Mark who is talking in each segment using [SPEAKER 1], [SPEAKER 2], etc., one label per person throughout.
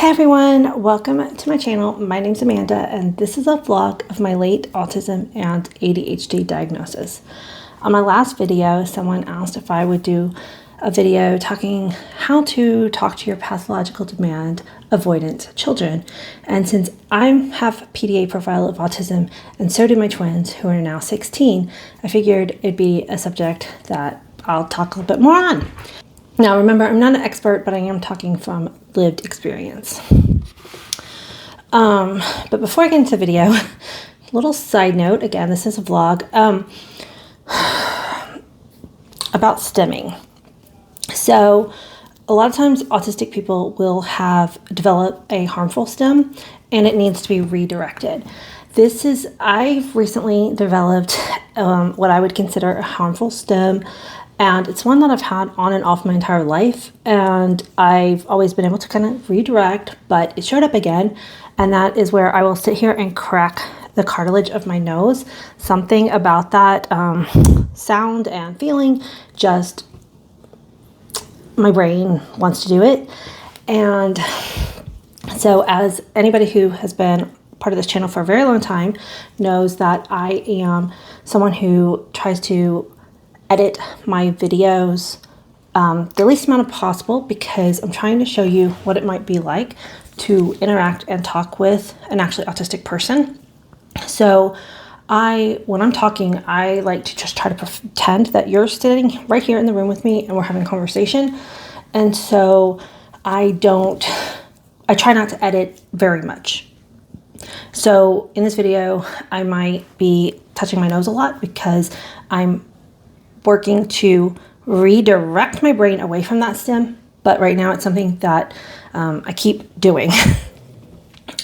[SPEAKER 1] Hey everyone, welcome to my channel. My name's Amanda and this is a vlog of my late autism and ADHD diagnosis. On my last video, someone asked if I would do a video talking how to talk to your pathological demand avoidant children. And since I have PDA profile of autism and so do my twins who are now 16, I figured it'd be a subject that I'll talk a little bit more on. Now remember, I'm not an expert, but I am talking from lived experience. But before I get into the video, little side note, again, this is a vlog, about stimming. So a lot of times autistic people will develop a harmful stim and it needs to be redirected. I've recently developed what I would consider a harmful stim. And it's one that I've had on and off my entire life. And I've always been able to kind of redirect, but it showed up again. And that is where I will sit here and crack the cartilage of my nose. Something about that sound and feeling, just my brain wants to do it. And so as anybody who has been part of this channel for a very long time knows that I am someone who tries to edit my videos the least amount of possible because I'm trying to show you what it might be like to interact and talk with an actually autistic person. So when I'm talking, I like to just try to pretend that you're sitting right here in the room with me and we're having a conversation. And so I try not to edit very much. So in this video, I might be touching my nose a lot because I'm working to redirect my brain away from that stim, but right now it's something that I keep doing.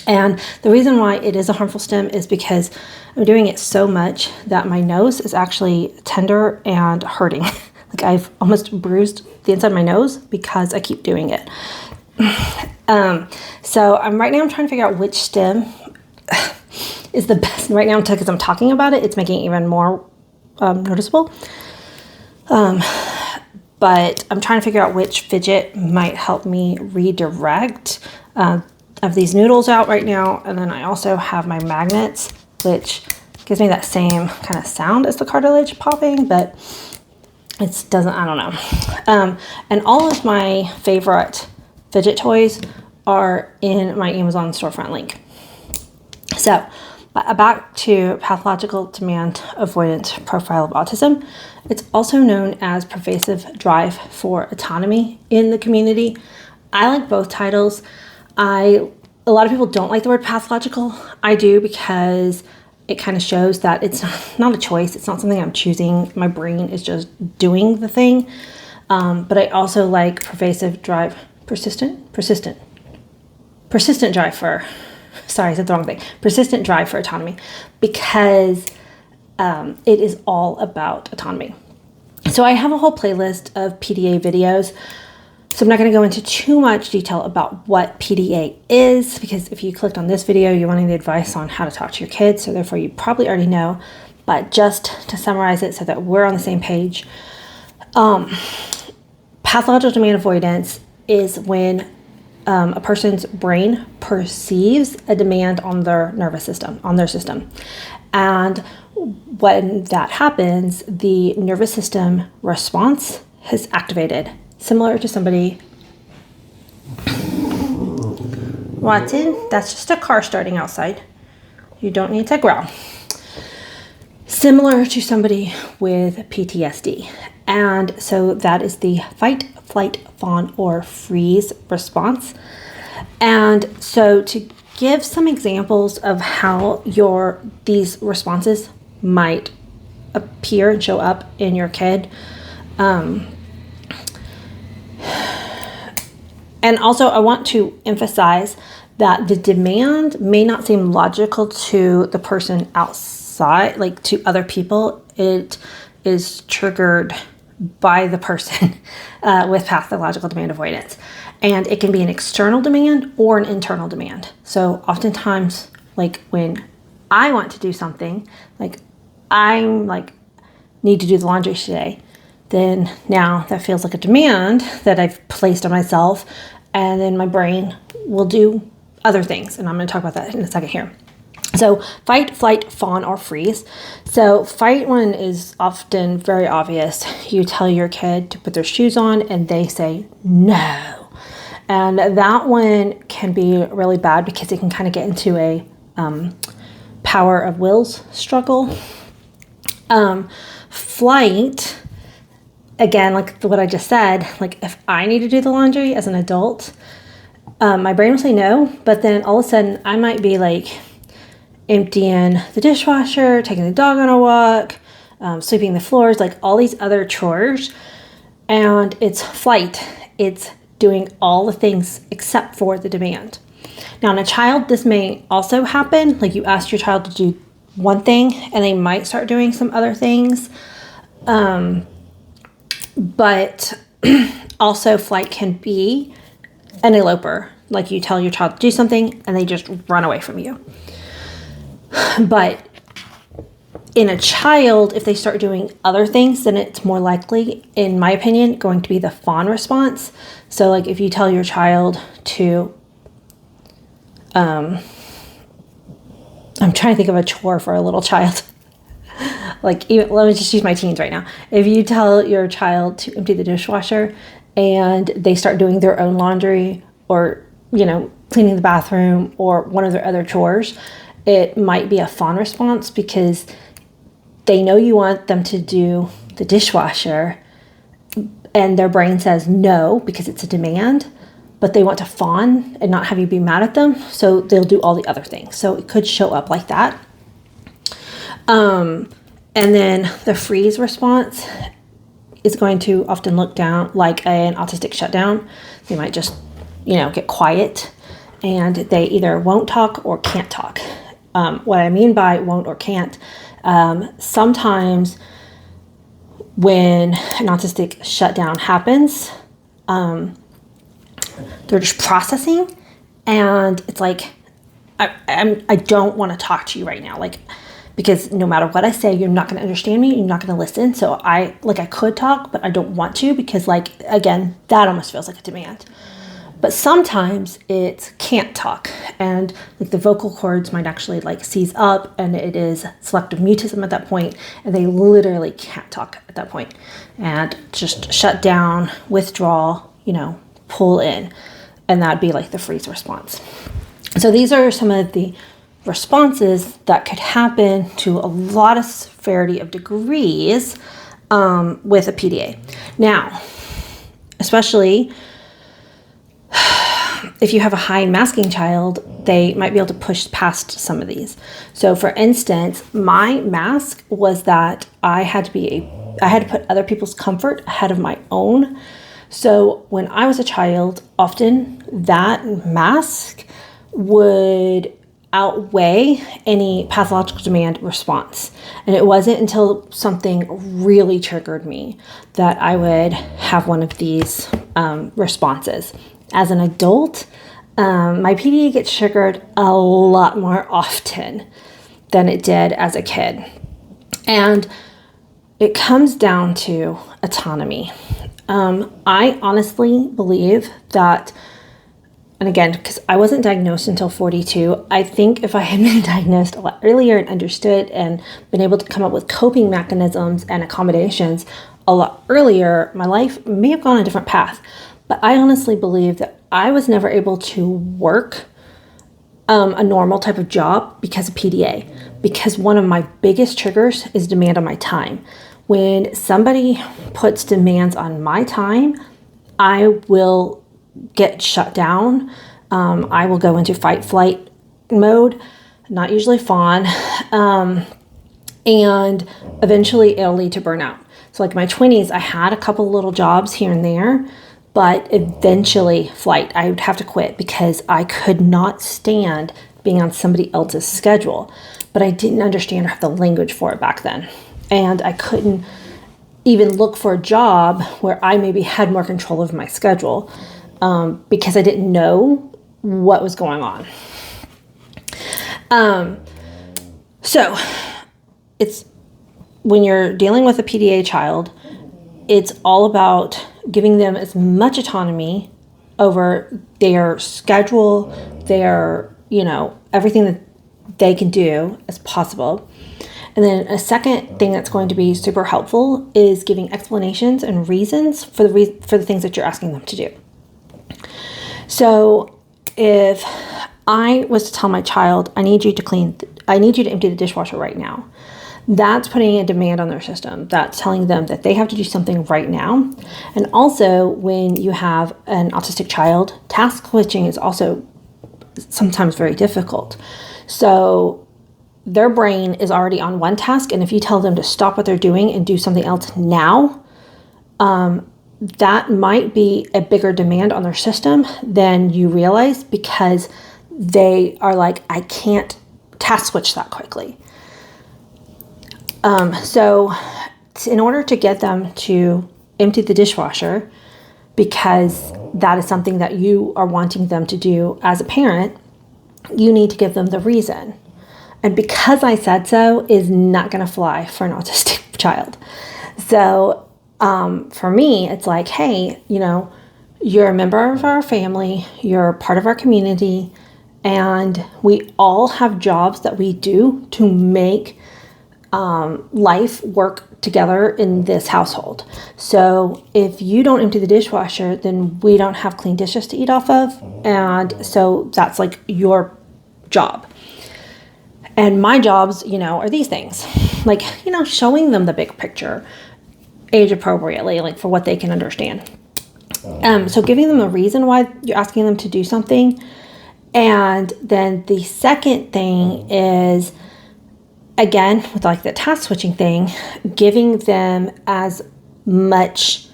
[SPEAKER 1] And the reason why it is a harmful stim is because I'm doing it so much that my nose is actually tender and hurting. Like I've almost bruised the inside of my nose because I keep doing it. So right now I'm trying to figure out which stim is the best. Right now, because I'm talking about it, it's making it even more noticeable. But I'm trying to figure out which fidget might help me redirect. Of these noodles out right now, and then I also have my magnets, which gives me that same kind of sound as the cartilage popping, but it doesn't, I don't know. And all of my favorite fidget toys are in my Amazon storefront link. So back to pathological demand avoidance profile of autism. It's also known as pervasive drive for autonomy in the community. I like both titles. A lot of people don't like the word pathological. I do because it kind of shows that it's not a choice. It's not something I'm choosing. My brain is just persistent drive for, sorry, I said the wrong thing. Persistent drive for autonomy because it is all about autonomy. So I have a whole playlist of PDA videos. So I'm not going to go into too much detail about what PDA is because if you clicked on this video, you're wanting the advice on how to talk to your kids. So therefore you probably already know, but just to summarize it so that we're on the same page. Pathological demand avoidance is when a person's brain perceives a demand on their nervous system, on their system. And when that happens, the nervous system response is activated. Similar to somebody, Watson, that's just a car starting outside. You don't need to growl. Similar to somebody with PTSD. And so that is the fight, flight, fawn, or freeze response. And so to give some examples of how these responses might appear and show up in your kid, and also I want to emphasize that the demand may not seem logical to the person outside, like to other people. It is triggered by the person with pathological demand avoidance. And it can be an external demand or an internal demand. So oftentimes, like when I want to do something, like need to do the laundry today, then now that feels like a demand that I've placed on myself. And then my brain will do other things. And I'm going to talk about that in a second here. So fight, flight, fawn, or freeze. So fight one is often very obvious. You tell your kid to put their shoes on and they say no. And that one can be really bad because it can kind of get into a power of wills struggle. Flight, again, like what I just said, like if I need to do the laundry as an adult, my brain will say no, but then all of a sudden I might be like emptying the dishwasher, taking the dog on a walk, sweeping the floors, like all these other chores. And it's flight. It's doing all the things except for the demand. Now, in a child, this may also happen. Like you ask your child to do one thing and they might start doing some other things. But also flight can be an eloper. Like you tell your child to do something and they just run away from you. But in a child, if they start doing other things, then it's more likely, in my opinion, going to be the fawn response. So like if you tell your child to, I'm trying to think of a chore for a little child. Like, even, let me just use my teens right now. If you tell your child to empty the dishwasher and they start doing their own laundry or, cleaning the bathroom or one of their other chores, it might be a fawn response because they know you want them to do the dishwasher and their brain says no because it's a demand, but they want to fawn and not have you be mad at them. So they'll do all the other things. So it could show up like that. And then the freeze response is going to often look down like an autistic shutdown. They might just, get quiet and they either won't talk or can't talk. What I mean by won't or can't, sometimes when an autistic shutdown happens, they're just processing and it's like, I don't want to talk to you right now. Like, because no matter what I say, you're not going to understand me. You're not going to listen. So I could talk, but I don't want to because again, that almost feels like a demand. But sometimes it can't talk and the vocal cords might actually seize up and it is selective mutism at that point and they literally can't talk at that point and just shut down, withdraw, pull in, and that'd be the freeze response. So these are some of the responses that could happen to a lot of severity of degrees with a PDA. Now, especially if you have a high masking child, they might be able to push past some of these. So for instance, my mask was that I had to put other people's comfort ahead of my own. So when I was a child, often that mask would outweigh any pathological demand response. And it wasn't until something really triggered me that I would have one of these responses. As an adult, my PDA gets triggered a lot more often than it did as a kid. And it comes down to autonomy. I honestly believe that, and again, because I wasn't diagnosed until 42, I think if I had been diagnosed a lot earlier and understood and been able to come up with coping mechanisms and accommodations a lot earlier, my life may have gone a different path. But I honestly believe that I was never able to work a normal type of job because of PDA. Because one of my biggest triggers is demand on my time. When somebody puts demands on my time, I will get shut down. I will go into fight flight mode, not usually fawn, and eventually it'll lead to burnout. So my 20s, I had a couple little jobs here and there, but eventually flight. I would have to quit because I could not stand being on somebody else's schedule. But I didn't understand or have the language for it back then. And I couldn't even look for a job where I maybe had more control of my schedule because I didn't know what was going on. So it's when you're dealing with a PDA child, it's all about giving them as much autonomy over their schedule, their, everything that they can do as possible. And then a second thing that's going to be super helpful is giving explanations and reasons for the things that you're asking them to do. So if I was to tell my child, I need you to empty the dishwasher right now, that's putting a demand on their system. That's telling them that they have to do something right now. And also, when you have an autistic child, task switching is also sometimes very difficult. So their brain is already on one task, and if you tell them to stop what they're doing and do something else now, that might be a bigger demand on their system than you realize, because they are like, I can't task switch that quickly. So in order to get them to empty the dishwasher, because that is something that you are wanting them to do as a parent, you need to give them the reason. And because I said so is not going to fly for an autistic child. So for me, it's like, hey, you're a member of our family, you're part of our community, and we all have jobs that we do to make life work together in this household. So if you don't empty the dishwasher, then we don't have clean dishes to eat off of. And so that's like your job. And my jobs, are these things, like, showing them the big picture age appropriately, like for what they can understand. So giving them a reason why you're asking them to do something. And then the second thing is, again, with like the task switching thing, giving them as much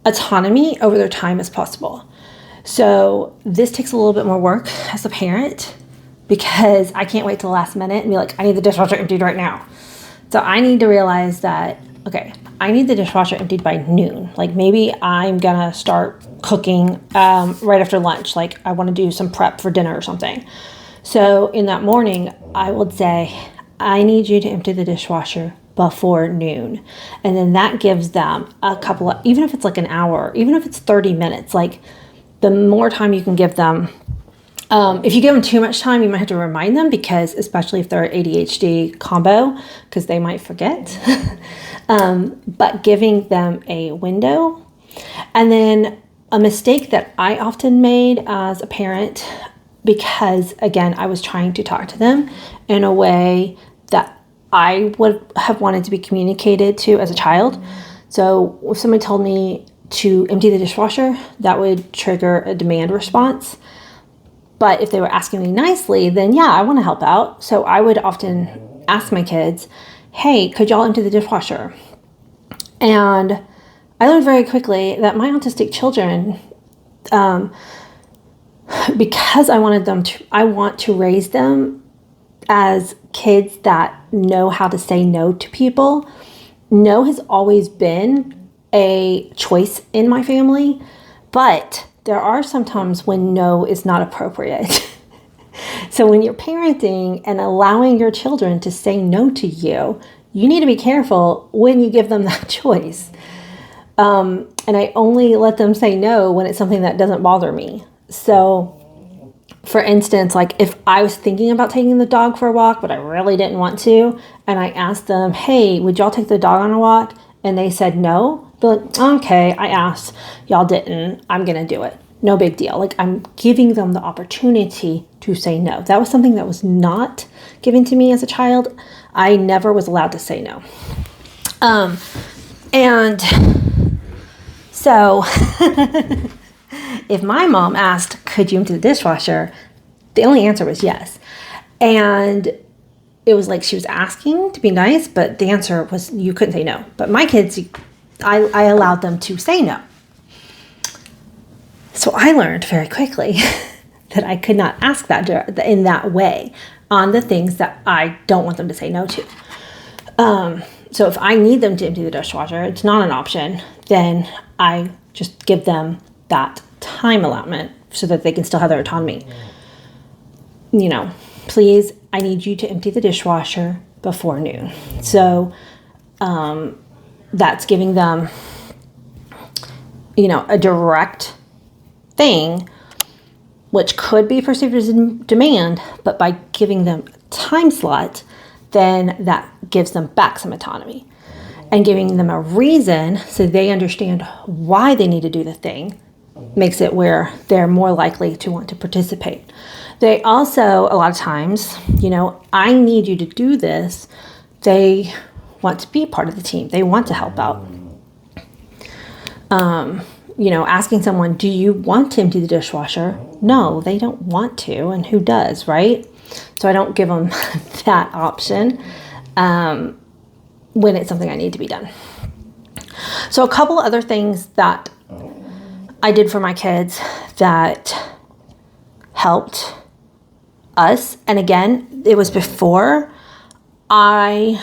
[SPEAKER 1] autonomy over their time as possible. So this takes a little bit more work as a parent, because I can't wait till the last minute and be like, I need the dishwasher emptied right now. So I need to realize that, okay, I need the dishwasher emptied by noon. Like maybe I'm going to start cooking right after lunch. Like I want to do some prep for dinner or something. So in that morning, I would say, I need you to empty the dishwasher before noon. And then that gives them a couple of, even if it's like an hour, even if it's 30 minutes, like the more time you can give them. If you give them too much time, you might have to remind them, because especially if they're ADHD combo, because they might forget. But giving them a window. And then a mistake that I often made as a parent, because again, I was trying to talk to them in a way that I would have wanted to be communicated to as a child. So if somebody told me to empty the dishwasher, that would trigger a demand response. But if they were asking me nicely, then yeah, I want to help out. So I would often ask my kids, hey, could y'all empty the dishwasher? And I learned very quickly that my autistic children, because I want to raise them as kids that know how to say no to people. No has always been a choice in my family, but there are some times when no is not appropriate. So when you're parenting and allowing your children to say no to you, you need to be careful when you give them that choice. And I only let them say no when it's something that doesn't bother me. So for instance, like if I was thinking about taking the dog for a walk, but I really didn't want to, and I asked them, hey, would y'all take the dog on a walk? And they said no. Be like, okay, I asked, y'all didn't, I'm going to do it. No big deal. Like I'm giving them the opportunity to say no. That was something that was not given to me as a child. I never was allowed to say no. And so if my mom asked, could you empty the dishwasher? The only answer was yes. And it was like she was asking to be nice, but the answer was you couldn't say no. But my kids, I allowed them to say no. So I learned very quickly that I could not ask that in that way on the things that I don't want them to say no to. So if I need them to empty the dishwasher, it's not an option, then I just give them that time allotment so that they can still have their autonomy. You know, please, I need you to empty the dishwasher before noon. So that's giving them, you know, a direct thing, which could be perceived as demand, but by giving them time slot, then that gives them back some autonomy. And giving them a reason so they understand why they need to do the thing makes it where they're more likely to want to participate. They also, a lot of times, I need you to do this. They want to be part of the team. They want to help out. Asking someone, do you want to empty the dishwasher? No, they don't want to. And who does, right? So I don't give them that option when it's something I need to be done. So a couple other things that I did for my kids that helped us. And again, it was before we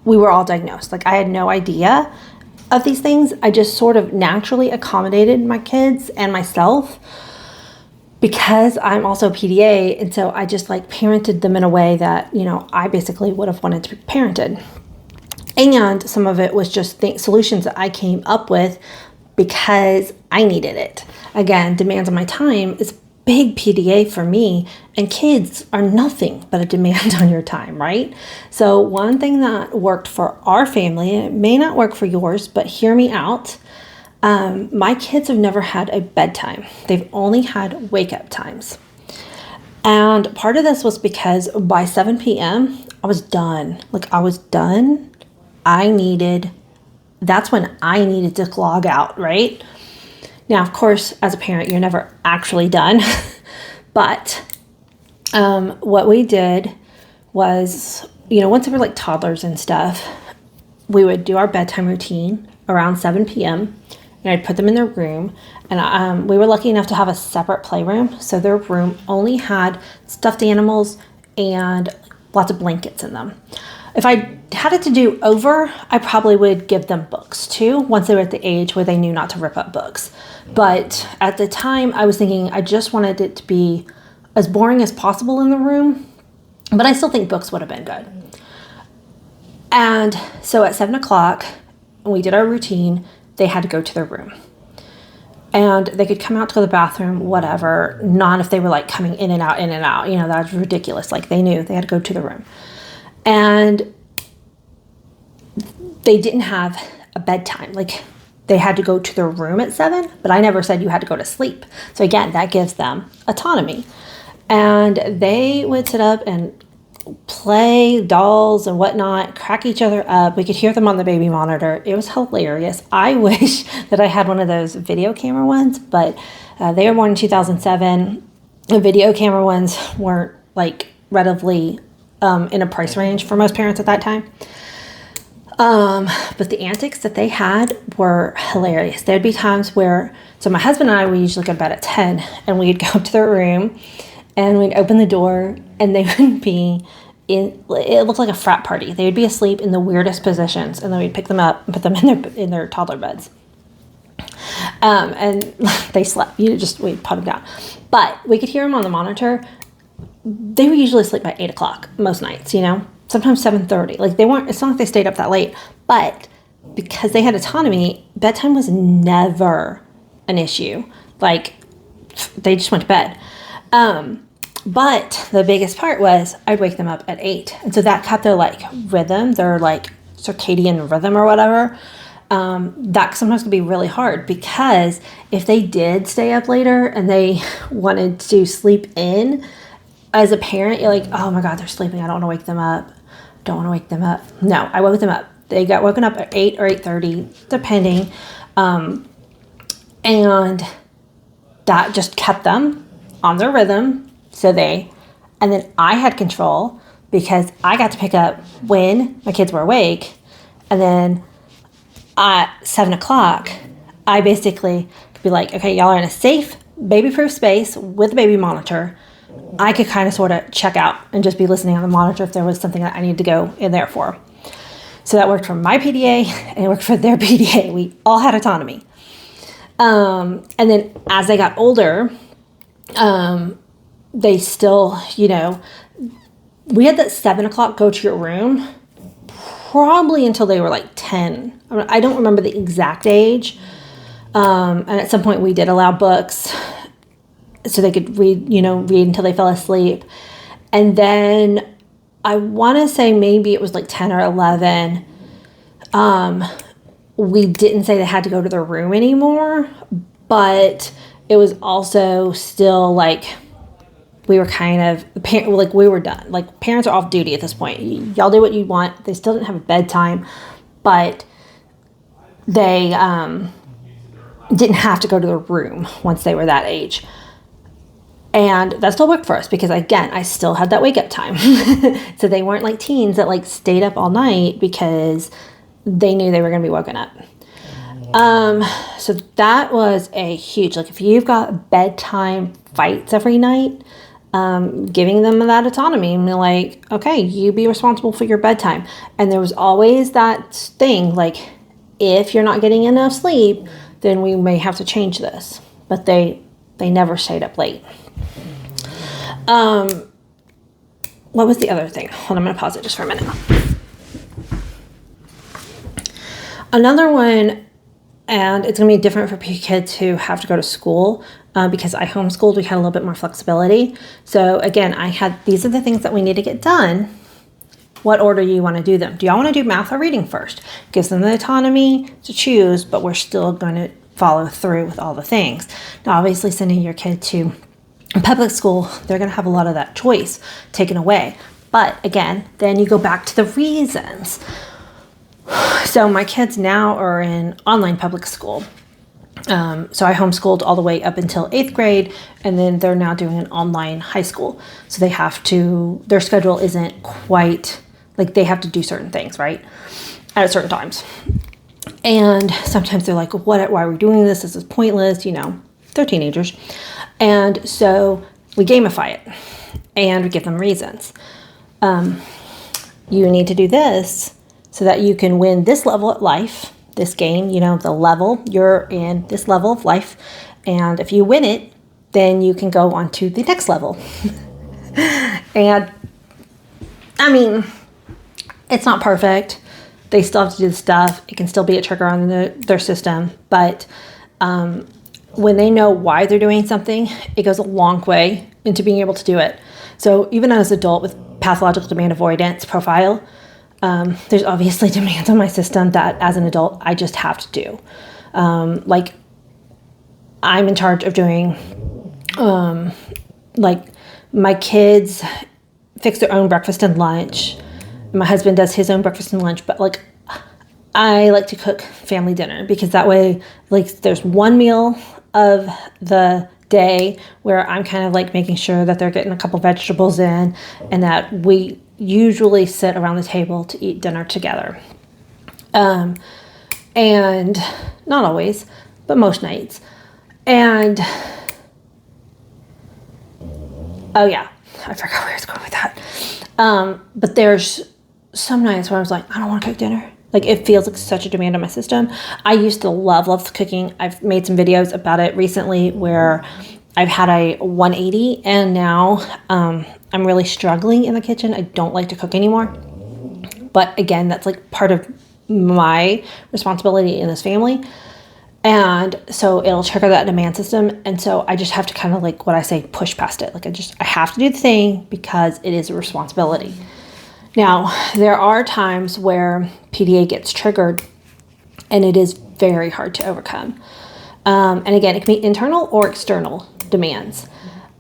[SPEAKER 1] were all diagnosed. Like, I had no idea of these things. I just sort of naturally accommodated my kids and myself because I'm also PDA. And so I just parented them in a way that, I basically would have wanted to be parented. And some of it was just solutions that I came up with because I needed it. Again, demands on my time is big PDA for me, and kids are nothing but a demand on your time, right? So one thing that worked for our family, it may not work for yours, but hear me out. My kids have never had a bedtime. They've only had wake up times. And part of this was because by 7 p.m., I was done. That's when I needed to log out, right? Now, of course, as a parent, you're never actually done. But what we did was, once they were toddlers and stuff, we would do our bedtime routine around 7 p.m. and I'd put them in their room. And we were lucky enough to have a separate playroom. So their room only had stuffed animals and lots of blankets in them. If I had it to do over, I probably would give them books too, once they were at the age where they knew not to rip up books. But at the time, I was thinking I just wanted it to be as boring as possible in the room, but I still think books would have been good. And so at 7 o'clock, when we did our routine, they had to go to their room. And they could come out to the bathroom, whatever, not if they were coming in and out. That was ridiculous. They knew they had to go to the room. And they didn't have a bedtime. They had to go to their room at 7, but I never said you had to go to sleep. So again, that gives them autonomy. And they would sit up and play dolls and whatnot, crack each other up. We could hear them on the baby monitor. It was hilarious. I wish that I had one of those video camera ones, but they were born in 2007. The video camera ones weren't readily in a price range for most parents at that time. But the antics that they had were hilarious. There'd be times where, so my husband and I, we usually go to bed at 10, and we'd go up to their room and we'd open the door and they would be it looked like a frat party. They would be asleep in the weirdest positions, and then we'd pick them up and put them in their toddler beds. And they slept. We'd put them down. But we could hear them on the monitor. They would usually sleep by 8 o'clock most nights, sometimes 7:30. They weren't, it's not like they stayed up that late, but because they had autonomy, bedtime was never an issue. They just went to bed. But the biggest part was I'd wake them up at 8. And so that kept their rhythm, their circadian rhythm or whatever. That sometimes could be really hard, because if they did stay up later and they wanted to sleep in, as a parent, you're oh my God, they're sleeping. I don't want to wake them up. Don't want to wake them up. No, I woke them up. They got woken up at 8 or 8:30, depending. And that just kept them on their rhythm. And then I had control, because I got to pick up when my kids were awake. And then at 7 o'clock, I basically could be okay, y'all are in a safe, baby-proof space with a baby monitor. I could kind of sort of check out and just be listening on the monitor if there was something that I needed to go in there for. So that worked for my PDA and it worked for their PDA. We all had autonomy. And then as they got older, they still, we had that 7 o'clock go to your room probably until they were 10. I don't remember the exact age. And at some point we did allow books so they could read until they fell asleep. And then I want to say maybe it was like 10 or 11. We didn't say they had to go to their room anymore, but it was also still like we were kind of, we were done. Like, parents are off duty at this point. Y'all do what you want. They still didn't have a bedtime, but they didn't have to go to their room once they were that age. And that still worked for us because, again, I still had that wake up time. So they weren't like teens that like stayed up all night because they knew they were going to be woken up. So that was a huge, like, if you've got bedtime fights every night, giving them that autonomy and be like, okay, you be responsible for your bedtime. And there was always that thing, like, if you're not getting enough sleep, then we may have to change this. But they never stayed up late. What was the other thing? Hold on, I'm going to pause it just for a minute. Another one, and it's going to be different for kids who have to go to school, because I homeschooled, we had a little bit more flexibility. So again, these are the things that we need to get done. What order do you want to do them? Do y'all want to do math or reading first? Gives them the autonomy to choose, but we're still going to follow through with all the things. Now, obviously, sending your kid to public school, they're going to have a lot of that choice taken away. But again, then you go back to the reasons. So my kids now are in online public school. So I homeschooled all the way up until 8th grade, and then they're now doing an online high school. So their schedule isn't quite, like, they have to do certain things, right, at certain times. And sometimes they're like, why are we doing this? This is pointless, they're teenagers. And so we gamify it, and we give them reasons. You need to do this so that you can win this level at life, this game, the level, you're in this level of life. And if you win it, then you can go on to the next level. And I mean, it's not perfect. They still have to do the stuff. It can still be a trigger on their system. But when they know why they're doing something, it goes a long way into being able to do it. So even as an adult with Pathological Demand Avoidance Profile, there's obviously demands on my system that as an adult, I just have to do. Like, I'm in charge of doing, like, my kids fix their own breakfast and lunch. My husband does his own breakfast and lunch, but like, I like to cook family dinner because that way, like, there's one meal of the day where I'm kind of like making sure that they're getting a couple vegetables in, and that we usually sit around the table to eat dinner together. And not always, but most nights. And oh yeah, I forgot where I was going with that. But there's some nights where I was like, I don't want to cook dinner. Like, it feels like such a demand on my system. I used to love cooking. I've made some videos about it recently where I've had a 180, and now I'm really struggling in the kitchen. I don't like to cook anymore. But again, that's like part of my responsibility in this family. And so it'll trigger that demand system. And so I just have to kind of, like, what I say, push past it. Like, I have to do the thing because it is a responsibility. Now, there are times where PDA gets triggered, and it is very hard to overcome. And again, it can be internal or external demands.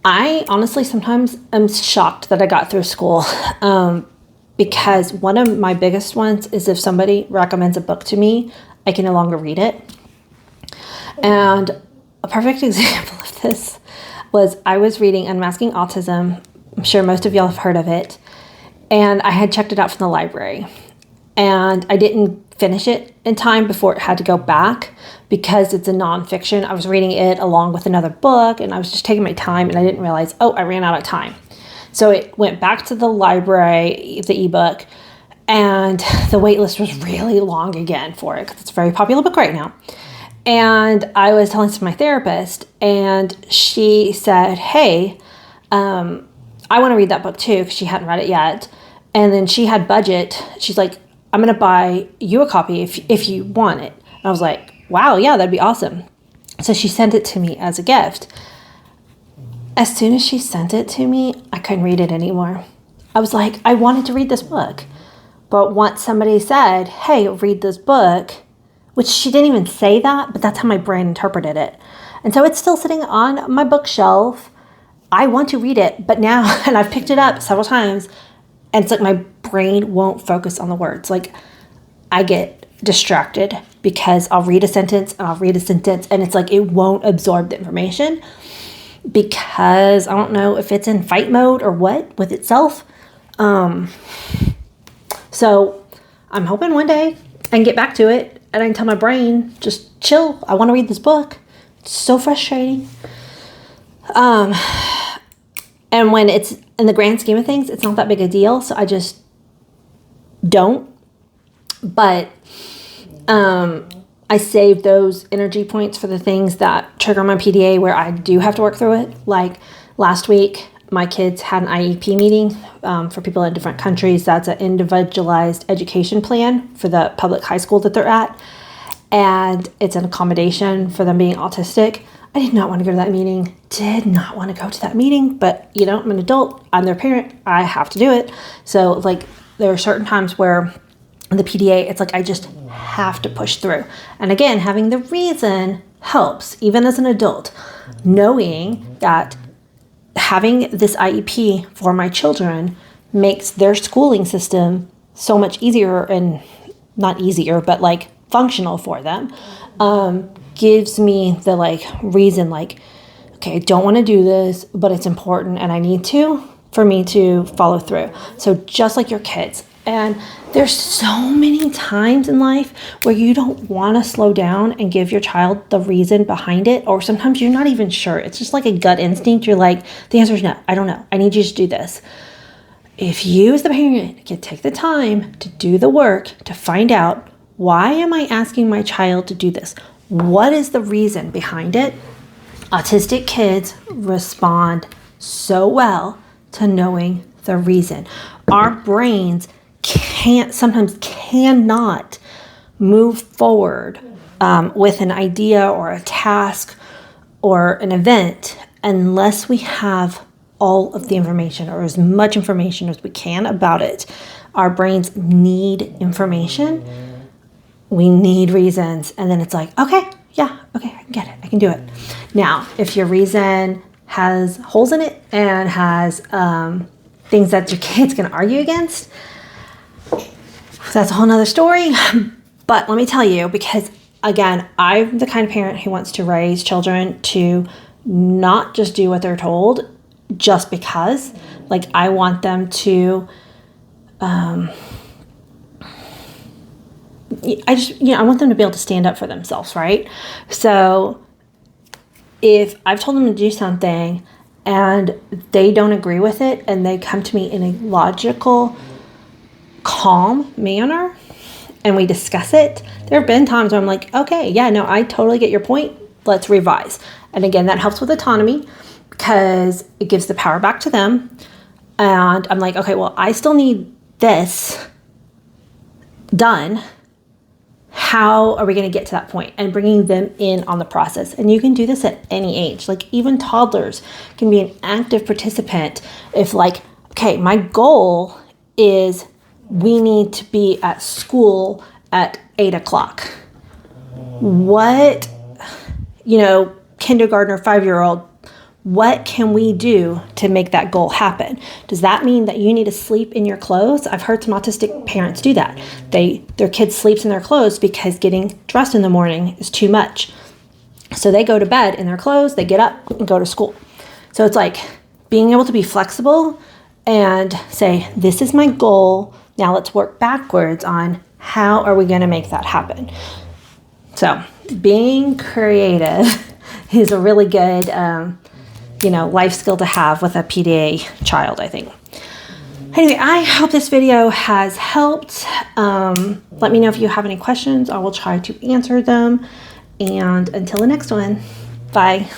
[SPEAKER 1] I honestly sometimes am shocked that I got through school, because one of my biggest ones is if somebody recommends a book to me, I can no longer read it. And a perfect example of this was I was reading Unmasking Autism. I'm sure most of y'all have heard of it. And I had checked it out from the library. And I didn't finish it in time before it had to go back because it's a nonfiction. I was reading it along with another book, and I was just taking my time, and I didn't realize, I ran out of time. So it went back to the library, the ebook, and the wait list was really long again for it because it's a very popular book right now. And I was telling this to my therapist, and she said, hey, I want to read that book too, because she hadn't read it yet. And then she had budget. She's like, I'm going to buy you a copy if you want it. And I was like, wow, yeah, that'd be awesome. So she sent it to me as a gift. As soon as she sent it to me, I couldn't read it anymore. I was like, I wanted to read this book. But once somebody said, hey, read this book, which she didn't even say that, but that's how my brain interpreted it. And so it's still sitting on my bookshelf. I want to read it, but now, and I've picked it up several times, and it's like my brain won't focus on the words. Like, I get distracted because I'll read a sentence and I'll read a sentence, and it's like it won't absorb the information because I don't know if it's in fight mode or what with itself. So I'm hoping one day I can get back to it and I can tell my brain, just chill. I want to read this book. It's so frustrating. And when it's in the grand scheme of things, it's not that big a deal. So I just don't. But I save those energy points for the things that trigger my PDA where I do have to work through it. Like last week, my kids had an IEP meeting for people in different countries. That's an individualized education plan for the public high school that they're at. And it's an accommodation for them being autistic. I did not want to go to that meeting. Did not want to go to that meeting. But, you know, I'm an adult. I'm their parent. I have to do it. So, like, there are certain times where the PDA, it's like I just have to push through. And again, having the reason helps, even as an adult, knowing that having this IEP for my children makes their schooling system so much easier, and not easier, but like functional for them, gives me the like reason, like, okay, I don't want to do this, but it's important and I need to, for me to follow through. So just like your kids. And there's so many times in life where you don't want to slow down and give your child the reason behind it. Or sometimes you're not even sure. It's just like a gut instinct. You're like, the answer is no, I don't know. I need you to do this. If you as the parent can take the time to do the work to find out, why am I asking my child to do this? What is the reason behind it? Autistic kids respond so well to knowing the reason. Our brains sometimes cannot move forward with an idea or a task or an event unless we have all of the information, or as much information as we can about it. Our brains need information. We need reasons. And then it's like, okay, yeah, okay, I can get it. I can do it. Now, if your reason has holes in it and has things that your kid's going to argue against, that's a whole nother story. But let me tell you, because again, I'm the kind of parent who wants to raise children to not just do what they're told just because. Like, I want them to, I want them to be able to stand up for themselves, right? So if I've told them to do something and they don't agree with it and they come to me in a logical, calm manner and we discuss it, there have been times where I'm like, okay, yeah, no, I totally get your point. Let's revise. And again, that helps with autonomy because it gives the power back to them. And I'm like, okay, well, I still need this done. How are we going to get to that point? And bringing them in on the process. And you can do this at any age. Like, even toddlers can be an active participant. If like, okay, my goal is we need to be at school at 8 o'clock. What, kindergartner, 5-year-old, what can we do to make that goal happen? Does that mean that you need to sleep in your clothes? I've heard some autistic parents do that. Their kid sleeps in their clothes because getting dressed in the morning is too much. So they go to bed in their clothes, they get up and go to school. So it's like being able to be flexible and say, this is my goal. Now let's work backwards on how are we going to make that happen. So being creative is a really good life skill to have with a PDA child, I think. Anyway, I hope this video has helped. Let me know if you have any questions. I will try to answer them. And until the next one, bye.